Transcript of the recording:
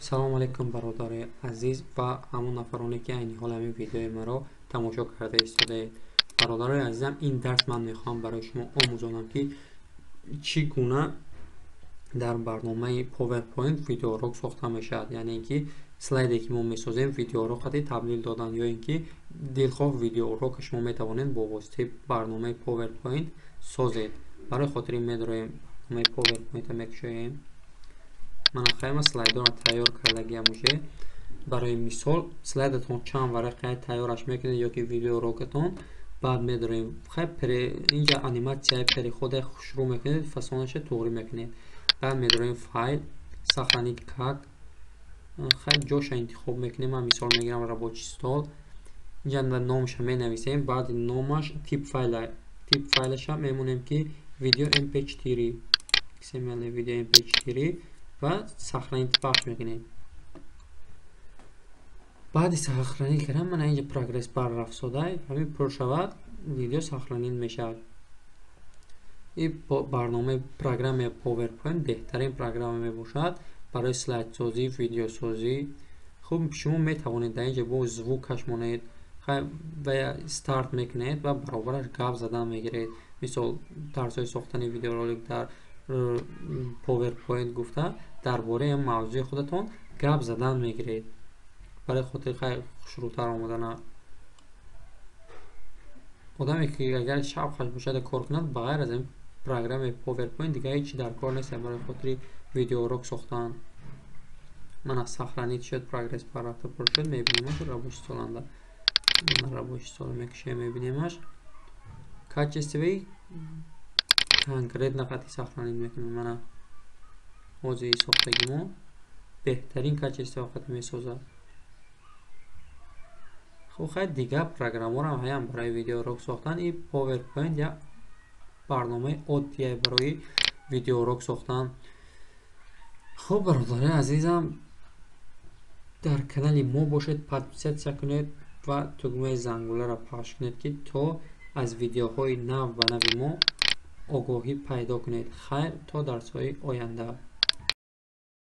салом алейкум бародари азиз ва ҳамон нафароне ки айни ҳол ҳамин видеои маро тамошо карда истодаед. Бародари азизам, ин дарс ман мехоҳам барои шумо омӯзонам ки чӣ гуна дар барномаи PowerPoint видеоурок сохта мешавад. Яъне ки слайде ки мо месозем видеоуроқати таблил додан ё ин ки дилхоҳ видеоурока шумо метавонед бо воситаи барномаи PowerPoint созед. Барои хотири медароем барномаи PowerPoint-а мекушоем. Ман хайма слайдоро тайёр кардагиам уже. Барои мисол слайдатон чанд варақаи тайёраш мекунед ё ки видеоурокатон. Баъд медароем инҷа аниматсияи перехода шурӯъ мекунед, фасонаша туғрӣ мекунед. Баъд медароем файл, сохранить как. Хай ҷоша интихоб мекунем. Ман мисол мегирам рабочий стол. Инҷа номаша менависем. Баъди номаш тип файлаша мемонем ки видео mp4 XML видео mp4 ва сохранить пахш мекунем. баъди сохранить кардам мана инҷа прогресс бар рафсодай ҳамин пур шавад, видео сохранить мешавад. ин барномаи программаи PowerPoint беҳтарин программа мебошад барои слайдсозӣ, видеосозӣ. хуб, шумо метавонед дар инҷа бо звукаш монед ва старт мекунед ва баробараш гап задан мегиред. Мисол дарсҳои сохтани видеоролик дар PowerPoint гуфта дар бораи мавзӯи худатон гап задан мегиред. барои хотири хушрӯтар омадана одаме ки агар шавқаш бошад кор кунад ба ғайр аз ин программаи PowerPoint дига ҳеҷ чи дар кор нест барои хотири видеоурок сохтан. мана сохранить шуд, прогресс бар рафта пур шуд. мебинемаш рабочий столанда. мана рабочий стол мекушем, мебинемаш качествои конкретна қати сохранить мекунем. мана ҳозири сохтагимо беҳтарин качествои қати месозад. хай дигар программаро ҳаям барои видеоурок сохтан. ин PowerPoint як барномаи оддия барои видеоурок сохтан. хуб, бародари азизам, дар канали мо бошед, подписатсия кунед ва тугмаи зангуларо пахш кунед ки то аз видеоҳои нав ба нави мо огоҳӣ пайдо кунед. хайр, то дарсҳои оянда.